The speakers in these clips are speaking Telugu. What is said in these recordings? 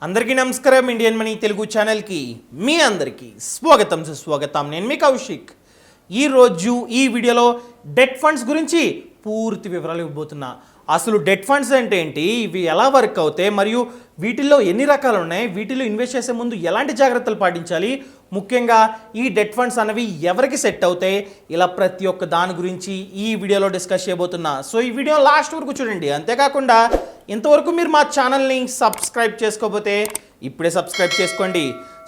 అందరికీ నమస్కారం. ఇండియన్ మనీ తెలుగు ఛానల్కి మీ అందరికీ స్వాగతం సుస్వాగతం. నేను మీ కౌశిక్. ఈరోజు ఈ వీడియోలో డెట్ ఫండ్స్ గురించి పూర్తి వివరాలు ఇవ్వబోతున్నా. అసలు డెట్ ఫండ్స్ అంటే ఏంటి, ఇవి ఎలా వర్క్ అవుతాయి, మరియు వీటిల్లో ఎన్ని రకాలు ఉన్నాయి, వీటిలో ఇన్వెస్ట్ చేసే ముందు ఎలాంటి జాగ్రత్తలు పాటించాలి, ముఖ్యంగా ఈ డెట్ ఫండ్స్ అనేవి ఎవరికి సెట్ అవుతాయి, ఇలా ప్రతి ఒక్క దాని గురించి ఈ వీడియోలో డిస్కస్ చేయబోతున్నా. సో ఈ వీడియో లాస్ట్ వరకు చూడండి. అంతేకాకుండా ఇంతవరకు మీరు మా ఛానల్ని సబ్స్క్రైబ్ చేసుకోకపోతే ఇప్పుడే సబ్స్క్రైబ్ చేసుకోండి.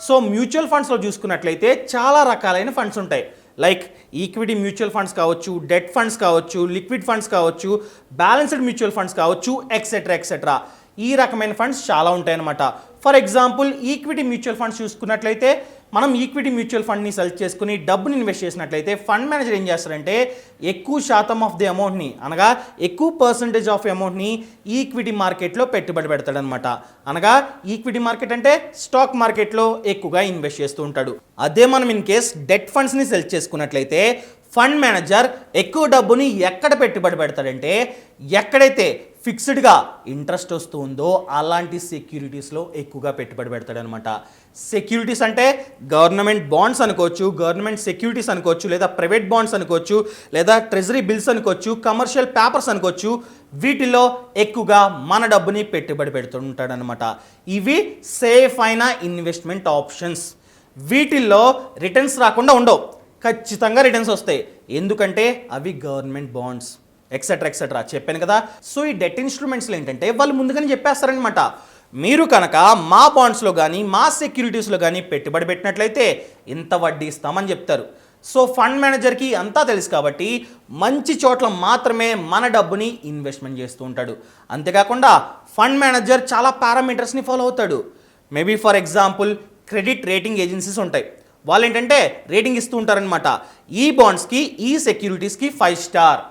సో మ్యూచువల్ ఫండ్స్లో చూసుకున్నట్లయితే చాలా రకాలైన ఫండ్స్ ఉంటాయి. లైక్ ఈక్విటీ మ్యూచువల్ ఫండ్స్ కావచ్చు, డెట్ ఫండ్స్ కావచ్చు, లిక్విడ్ ఫండ్స్ కావచ్చు, బ్యాలెన్స్డ్ మ్యూచువల్ ఫండ్స్ కావచ్చు, ఎక్సెట్రా ఎక్సెట్రా. ఈ రకమైన ఫండ్స్ చాలా ఉంటాయన్నమాట. For example equity mutual funds చూసుకున్నట్లయితే మనం ఈక్విటీ మ్యూచువల్ ఫండ్ని సెలెక్ట్ చేసుకుని డబ్బుని ఇన్వెస్ట్ చేసినట్లయితే ఫండ్ మేనేజర్ ఏం చేస్తారంటే ఎక్కువ శాతం ఆఫ్ ది అమౌంట్ని, అనగా ఎక్కువ పర్సంటేజ్ ఆఫ్ అమౌంట్ని ఈక్విటీ మార్కెట్లో పెట్టుబడి పెడతాడనమాట. అనగా ఈక్విటీ మార్కెట్ అంటే స్టాక్ మార్కెట్లో ఎక్కువగా ఇన్వెస్ట్ చేస్తూ ఉంటాడు. అదే మనం ఇన్ కేస్ డెట్ ఫండ్స్ని సెలెక్ట్ చేసుకున్నట్లయితే ఫండ్ మేనేజర్ ఎక్కువ డబ్బుని ఎక్కడ పెట్టుబడి పెడతాడంటే ఎక్కడైతే ఫిక్స్డ్గా ఇంట్రెస్ట్ వస్తూ ఉందో అలాంటి సెక్యూరిటీస్లో ఎక్కువగా పెట్టుబడి పెడతాడనమాట. సెక్యూరిటీస్ అంటే గవర్నమెంట్ బాండ్స్ అనుకోవచ్చు, గవర్నమెంట్ సెక్యూరిటీస్ అనుకోవచ్చు, లేదా ప్రైవేట్ బాండ్స్ అనుకోవచ్చు, లేదా ట్రెజరీ బిల్స్ అనుకోవచ్చు, కమర్షియల్ పేపర్స్ అనుకోవచ్చు. వీటిల్లో ఎక్కువగా మన డబ్బుని పెట్టుబడి పెడుతుంటాడనమాట. ఇవి సేఫ్ అయిన ఇన్వెస్ట్మెంట్ ఆప్షన్స్. వీటిల్లో రిటర్న్స్ రాకుండా ఉండవు, ఖచ్చితంగా రిటర్న్స్ వస్తాయి. ఎందుకంటే అవి గవర్నమెంట్ బాండ్స్ ఎక్సెట్రా ఎక్సెట్రా చెప్పాను కదా. సో ఈ డెట్ ఇన్స్ట్రుమెంట్స్లో ఏంటంటే వాళ్ళు ముందుగానే చెప్పేస్తారనమాట, మీరు కనుక మా బాండ్స్లో కానీ మా సెక్యూరిటీస్లో కానీ పెట్టుబడి పెట్టినట్లయితే ఇంత వడ్డీ ఇస్తామని చెప్తారు. సో ఫండ్ మేనేజర్కి అంతా తెలుసు కాబట్టి మంచి చోట్ల మాత్రమే మన డబ్బుని ఇన్వెస్ట్మెంట్ చేస్తూ ఉంటాడు. అంతేకాకుండా ఫండ్ మేనేజర్ చాలా పారామీటర్స్ని ఫాలో అవుతాడు. Maybe for example credit rating agencies ఉంటాయి. వాళ్ళు ఏంటంటే రేటింగ్ ఇస్తూ ఉంటారనమాట. ఈ బాండ్స్కి ఈ సెక్యూరిటీస్కి 5 స్టార్,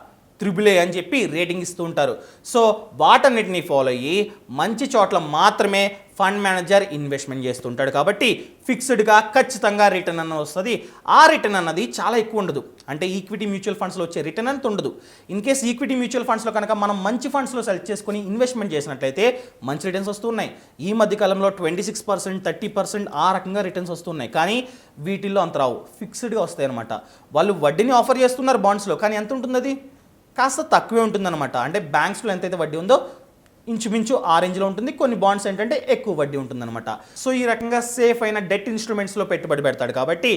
AAA అని చెప్పి రేటింగ్ ఇస్తూ ఉంటారు. సో వాటన్నిటిని ఫాలో అయ్యి మంచి చోట్ల మాత్రమే ఫండ్ మేనేజర్ ఇన్వెస్ట్మెంట్ చేస్తుంటాడు. కాబట్టి ఫిక్స్డ్గా ఖచ్చితంగా రిటర్న్ అన్నది వస్తుంది. ఆ రిటర్న్ అన్నది చాలా ఎక్కువ ఉండదు. అంటే ఈక్విటీ మ్యూచువల్ ఫండ్స్లో వచ్చే రిటర్న్ అంత ఉండదు. ఇన్ కేస్ ఈక్విటీ మ్యూచువల్ ఫండ్స్లో కనుక మనం మంచి ఫండ్స్లో సెలెక్ట్ చేసుకుని ఇన్వెస్ట్మెంట్ చేసినట్లయితే మంచి రిటర్న్స్ వస్తున్నాయి. ఈ మధ్య కాలంలో 26%, 30% ఆ రకంగా రిటర్న్స్ వస్తున్నాయి. కానీ వీటిల్లో అంత రావు, ఫిక్స్డ్గా వస్తాయి అనమాట. వాళ్ళు వడ్డీని ఆఫర్ చేస్తున్నారు బాండ్స్లో, కానీ ఎంత ఉంటుంది, అది కాస్త తక్కువే ఉంటుందన్నమాట. అంటే బ్యాంక్స్లో ఎంతైతే వడ్డీ ఉందో ఇంచుమించు ఆ రేంజ్లో ఉంటుంది. కొన్ని బాండ్స్ ఏంటంటే ఎక్కువ వడ్డీ ఉంటుందన్నమాట. సో ఈ రకంగా సేఫ్ అయిన డెట్ ఇన్స్ట్రుమెంట్స్లో పెట్టుబడి పెడతాడు కాబట్టి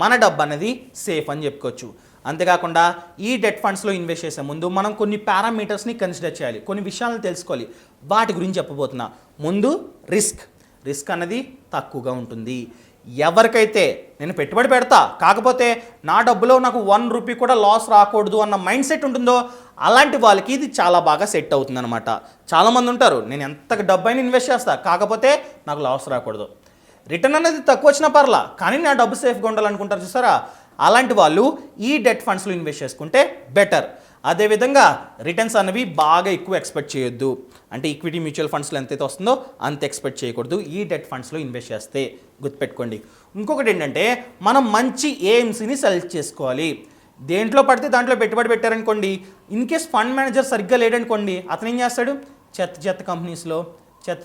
మన డబ్బు అనేది సేఫ్ అని చెప్పుకోవచ్చు. అంతేకాకుండా ఈ డెట్ ఫండ్స్లో ఇన్వెస్ట్ చేసే ముందు మనం కొన్ని పారామీటర్స్ని కన్సిడర్ చేయాలి, కొన్ని విషయాలను తెలుసుకోవాలి. వాటి గురించి చెప్పబోతున్నా. ముందు రిస్క్ అన్నది తక్కువగా ఉంటుంది. ఎవరికైతే నేను పెట్టుబడి పెడతా, కాకపోతే నా డబ్బులో నాకు 1 రూపీ కూడా లాస్ రాకూడదు అన్న మైండ్ సెట్ ఉంటుందో అలాంటి వాళ్ళకి ఇది చాలా బాగా సెట్ అవుతుంది అనమాట. చాలామంది ఉంటారు, నేను ఎంత డబ్బు అయినా ఇన్వెస్ట్ చేస్తా, కాకపోతే నాకు లాస్ రాకూడదు, రిటర్న్ అనేది తక్కువ వచ్చినా పర్లా, కానీ నా డబ్బు సేఫ్గా ఉండాలనుకుంటారు చూసారా. అలాంటి వాళ్ళు ఈ డెట్ ఫండ్స్లో ఇన్వెస్ట్ చేసుకుంటే బెటర్. అదేవిధంగా రిటర్న్స్ అనేవి బాగా ఎక్కువ ఎక్స్పెక్ట్ చేయొద్దు. అంటే ఈక్విటీ మ్యూచువల్ ఫండ్స్లో ఎంతైతే వస్తుందో అంత ఎక్స్పెక్ట్ చేయకూడదు ఈ డెట్ ఫండ్స్లో ఇన్వెస్ట్ చేస్తే, గుర్తుపెట్టుకోండి. ఇంకొకటి ఏంటంటే మనం మంచి ఏఎంసీని సెలెక్ట్ చేసుకోవాలి. దేంట్లో పడితే దాంట్లో పెట్టుబడి పెట్టారనుకోండి, ఇన్ కేస్ ఫండ్ మేనేజర్ సరిగ్గా లేడనుకోండి, అతను ఏం చేస్తాడు, చెత్త కంపెనీస్లో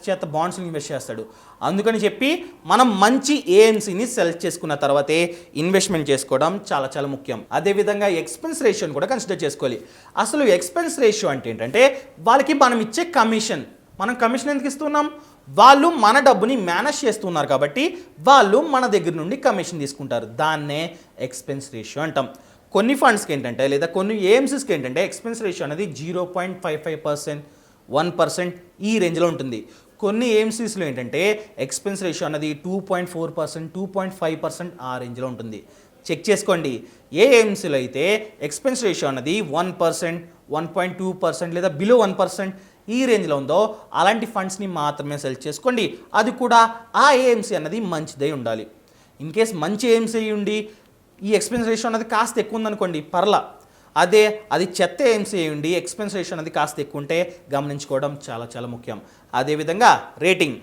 చెత్త బాండ్స్లో ఇన్వెస్ట్ చేస్తాడు. అందుకని చెప్పి మనం మంచి ఏఎంసీని సెలెక్ట్ చేసుకున్న తర్వాతే ఇన్వెస్ట్మెంట్ చేసుకోవడం చాలా చాలా ముఖ్యం. అదేవిధంగా ఎక్స్పెన్స్ రేషియోని కూడా కన్సిడర్ చేసుకోవాలి. అసలు ఎక్స్పెన్స్ రేషియో అంటే ఏంటంటే వాళ్ళకి మనం ఇచ్చే కమిషన్. మనం కమిషన్ ఎందుకు ఇస్తున్నాం, వాళ్ళు మన డబ్బుని మేనేజ్ చేస్తున్నారు కాబట్టి వాళ్ళు మన దగ్గర నుండి కమిషన్ తీసుకుంటారు. దాన్నే ఎక్స్పెన్స్ రేషియో అంటాం. కొన్ని ఫండ్స్కి ఏంటంటే, లేదా కొన్ని ఏఎంసీస్కి ఏంటంటే ఎక్స్పెన్స్ రేషియో అనేది 0.55%, 1% ఈ రేంజ్లో ఉంటుంది. కొన్ని ఏఎంసీస్లో ఏంటంటే ఎక్స్పెన్స్ రేషియో అనేది 2.4%, 2.5% ఆ రేంజ్లో ఉంటుంది. చెక్ చేసుకోండి. ఏ ఏఎంసీలో అయితే ఎక్స్పెన్స్ రేషియో అనేది 1%, 1.2% లేదా బిలో 1% ఈ రేంజ్లో ఉందో అలాంటి ఫండ్స్ని మాత్రమే సెలెక్ట్ చేసుకోండి. అది కూడా ఆ ఏఎంసీ అన్నది మంచిదై ఉండాలి. ఇన్ కేస్ మంచి ఏఎంసీ ఉండి ఈ ఎక్స్పెన్స్ రేషియో అనేది కాస్త ఎక్కువ ఉందనుకోండి, పర్లా. అదే అది చెత్త ఏఎంసీ ఉండి ఎక్స్పెన్స్ రేషియో అనేది కాస్త ఎక్కువ ఉంటే గమనించుకోవడం చాలా చాలా ముఖ్యం. అదేవిధంగా రేటింగ్,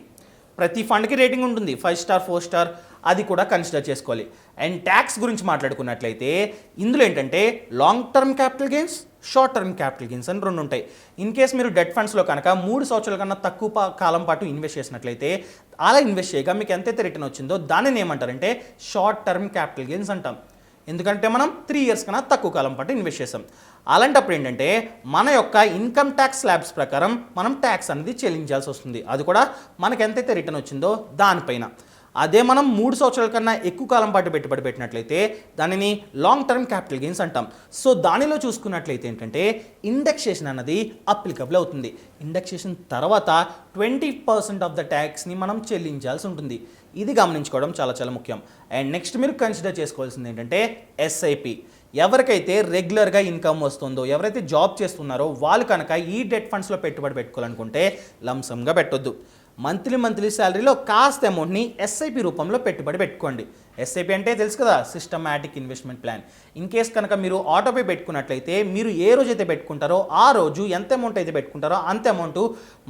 ప్రతి ఫండ్కి రేటింగ్ ఉంటుంది, 5 స్టార్, 4 స్టార్ అది కూడా కన్సిడర్ చేసుకోవాలి. అండ్ ట్యాక్స్ గురించి మాట్లాడుకున్నట్లయితే ఇందులో ఏంటంటే long term capital gains, short term capital gains అని రెండు ఉంటాయి. ఇన్ కేస్ మీరు డెట్ ఫండ్స్లో కనుక 3 సంవత్సరాల కన్నా తక్కువ కాలం పాటు ఇన్వెస్ట్ చేసినట్లయితే అలా ఇన్వెస్ట్ చేయగా మీకు ఎంతైతే రిటర్న్ వచ్చిందో దానిని ఏమంటారంటే షార్ట్ టర్మ్ క్యాపిటల్ గెయిన్స్ అంటాం. ఎందుకంటే మనం 3 ఇయర్స్ కన్నా తక్కువ కాలం పాటు ఇన్వెస్ట్ చేసాం. అలాంటప్పుడు ఏంటంటే మన యొక్క ఇన్కమ్ ట్యాక్స్ స్లాబ్స్ ప్రకారం మనం ట్యాక్స్ అనేది చెల్లించాల్సి వస్తుంది. అది కూడా మనకు ఎంతైతే రిటర్న్ వచ్చిందో దానిపైన. అదే మనం 3 సంవత్సరాల కన్నా ఎక్కువ కాలం పాటు పెట్టుబడి పెట్టినట్లయితే దానిని లాంగ్ టర్మ్ క్యాపిటల్ గెయిన్స్ అంటాం. సో దానిలో చూసుకున్నట్లయితే ఏంటంటే ఇండెక్సేషన్ అన్నది అప్లికబుల్ అవుతుంది. ఇండెక్సేషన్ తర్వాత 20% ఆఫ్ ద ట్యాక్స్ని మనం చెల్లించాల్సి ఉంటుంది. ఇది గమనించుకోవడం చాలా చాలా ముఖ్యం. అండ్ నెక్స్ట్ మీరు కన్సిడర్ చేసుకోవాల్సింది ఏంటంటే ఎస్ఐపి. ఎవరికైతే రెగ్యులర్గా ఇన్కమ్ వస్తుందో, ఎవరైతే జాబ్ చేస్తున్నారో వాళ్ళు కనుక ఈ డెట్ ఫండ్స్లో పెట్టుబడి పెట్టుకోవాలనుకుంటే లంసమ్గా పెట్టొద్దు. మంత్లీ శాలరీలో కాస్త అమౌంట్ని ఎస్ఐపి రూపంలో పెట్టుబడి పెట్టుకోండి. ఎస్ఐపి అంటే తెలుసు కదా, systematic investment plan. In case కనుక మీరు ఆటోపే పెట్టుకున్నట్లయితే మీరు ఏ రోజైతే పెట్టుకుంటారో ఆ రోజు ఎంత అమౌంట్ అయితే పెట్టుకుంటారో అంత అమౌంట్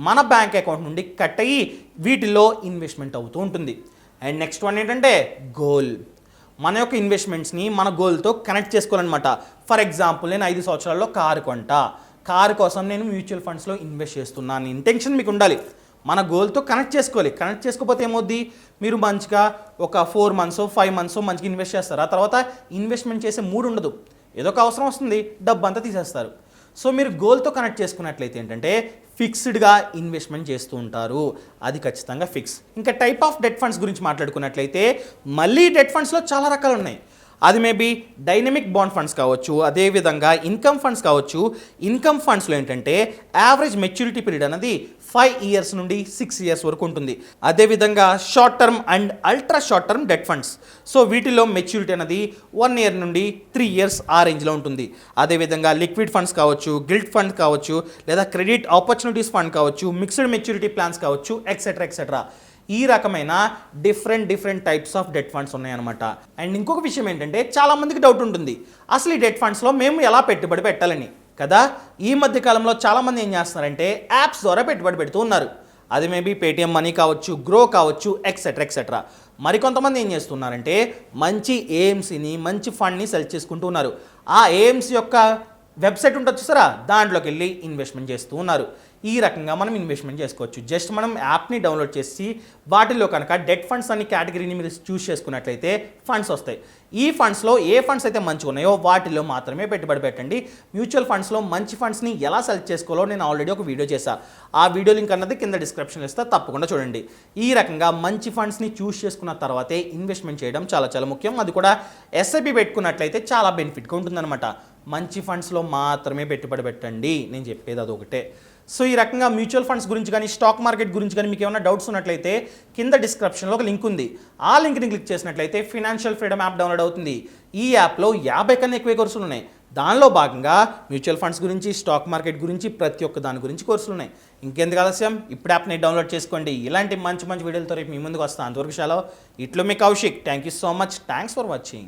మన బ్యాంక్ అకౌంట్ నుండి కట్ అయ్యి వీటిల్లో ఇన్వెస్ట్మెంట్ అవుతూ ఉంటుంది. అండ్ నెక్స్ట్ వన్ ఏంటంటే గోల్. మన యొక్క ఇన్వెస్ట్మెంట్స్ని మన గోల్తో కనెక్ట్ చేసుకోవాలన్నమాట. ఫర్ ఎగ్జాంపుల్ నేను 5 సంవత్సరాల్లో కారు కొంటా, కారు కోసం నేను మ్యూచువల్ ఫండ్స్లో ఇన్వెస్ట్ చేస్తున్నాను ఇంటెన్షన్ మీకు ఉండాలి. మన గోల్తో కనెక్ట్ చేసుకోవాలి. కనెక్ట్ చేసుకోకపోతే ఏమవుద్ది, మీరు మంచిగా ఒక 4 మంత్స్ 5 మంత్స్ మంచిగా ఇన్వెస్ట్ చేస్తారు. ఆ తర్వాత ఇన్వెస్ట్మెంట్ చేసే మూడు ఉండదు, ఏదో ఒక అవసరం వస్తుంది, డబ్బు అంతా తీసేస్తారు. సో మీరు గోల్తో కనెక్ట్ చేసుకున్నట్లయితే ఏంటంటే ఫిక్స్డ్గా ఇన్వెస్ట్మెంట్ చేస్తూ ఉంటారు. అది ఖచ్చితంగా ఫిక్స్. ఇంకా టైప్ ఆఫ్ డెట్ ఫండ్స్ గురించి మాట్లాడుకున్నట్లయితే మళ్ళీ డెట్ ఫండ్స్లో చాలా రకాలు ఉన్నాయి. అది మేబీ డైనమిక్ బాండ్ ఫండ్స్ కావచ్చు, అదేవిధంగా ఇన్కమ్ ఫండ్స్ కావచ్చు. ఇన్కమ్ ఫండ్స్లో ఏంటంటే యావరేజ్ మెచ్యూరిటీ పీరియడ్ అనేది 5 ఇయర్స్ నుండి 6 ఇయర్స్ వరకు ఉంటుంది. అదేవిధంగా short term and ultra short term debt funds. So వీటిలో మెచ్యూరిటీ అనేది 1 ఇయర్ నుండి 3 ఇయర్స్ ఆ రేంజ్లో ఉంటుంది. అదేవిధంగా లిక్విడ్ ఫండ్స్ కావచ్చు, గిల్ట్ ఫండ్ కావచ్చు, లేదా క్రెడిట్ ఆపర్చునిటీస్ ఫండ్ కావచ్చు, మిక్స్డ్ మెచ్యూరిటీ ప్లాన్స్ కావచ్చు, ఎక్సెట్రా. ఈ రకమైన different types of debt funds ఉన్నాయన్నమాట. అండ్ ఇంకొక విషయం ఏంటంటే చాలామందికి డౌట్ ఉంటుంది, అసలు ఈ డెట్ ఫండ్స్లో మేము ఎలా పెట్టుబడి పెట్టాలని కదా. ఈ మధ్య కాలంలో చాలామంది ఏం చేస్తున్నారంటే యాప్స్ ద్వారా పెట్టుబడి పెడుతూ ఉన్నారు. అది మేబీ పేటిఎం మనీ కావచ్చు, గ్రో కావచ్చు, ఎక్సెట్రా. మరికొంతమంది ఏం చేస్తున్నారంటే మంచి ఏఎంసీని, మంచి ఫండ్ని సెలెక్ట్ చేసుకుంటూ ఉన్నారు. ఆ ఏఎంసీ యొక్క వెబ్సైట్ ఉంటుంది చూసారా, దాంట్లోకి వెళ్ళి ఇన్వెస్ట్మెంట్ చేస్తూ ఉన్నారు. ఈ రకంగా మనం ఇన్వెస్ట్మెంట్ చేసుకోవచ్చు. జస్ట్ మనం యాప్ని డౌన్లోడ్ చేసి వాటిలో కనుక డెట్ ఫండ్స్ అనే కేటగిరీని మీరు చూస్ చేసుకున్నట్లయితే ఫండ్స్ వస్తాయి. ఈ ఫండ్స్లో ఏ ఫండ్స్ అయితే మంచిగా ఉన్నాయో వాటిలో మాత్రమే పెట్టుబడి పెట్టండి. మ్యూచువల్ ఫండ్స్లో మంచి ఫండ్స్ని ఎలా సెలెక్ట్ చేసుకోవాలో నేను ఆల్రెడీ ఒక వీడియో చేశాను. ఆ వీడియో లింక్ అన్నది కింద డిస్క్రిప్షన్లో ఇస్తే తప్పకుండా చూడండి. ఈ రకంగా మంచి ఫండ్స్ని చూస్ చేసుకున్న తర్వాతే ఇన్వెస్ట్మెంట్ చేయడం చాలా చాలా ముఖ్యం. అది కూడా ఎస్ఐపి పెట్టుకున్నట్లయితే చాలా బెనిఫిట్గా ఉంటుందన్నమాట. మంచి ఫండ్స్లో మాత్రమే పెట్టుబడి పెట్టండి, నేను చెప్పేది అదొకటే. సో ఈ రకంగా మ్యూచువల్ ఫండ్స్ గురించి కానీ స్టాక్ మార్కెట్ గురించి కానీ మీకు ఏమైనా డౌట్స్ ఉన్నట్లయితే కింద డిస్క్రిప్షన్లో ఒక లింక్ ఉంది. ఆ లింక్ని క్లిక్ చేసినట్లయితే ఫినాన్షియల్ ఫ్రీడమ్ యాప్ డౌన్లోడ్ అవుతుంది. ఈ యాప్లో 50 కన్నా ఎక్కువ కోర్సులు ఉన్నాయి. దానిలో భాగంగా మ్యూచువల్ ఫండ్స్ గురించి, స్టాక్ మార్కెట్ గురించి, ప్రతి ఒక్క దాని గురించి కోర్సులు ఉన్నాయి. ఇంకెందుకు ఆలస్యం, ఇప్పుడు యాప్ని డౌన్లోడ్ చేసుకోండి. ఇలాంటి మంచి వీడియోలతో రేపు మీ ముందుకు వస్తాను. అంతవరకు సెలవు. ఇట్లో మీ Kaushik. Thank you so much. Thanks for watching.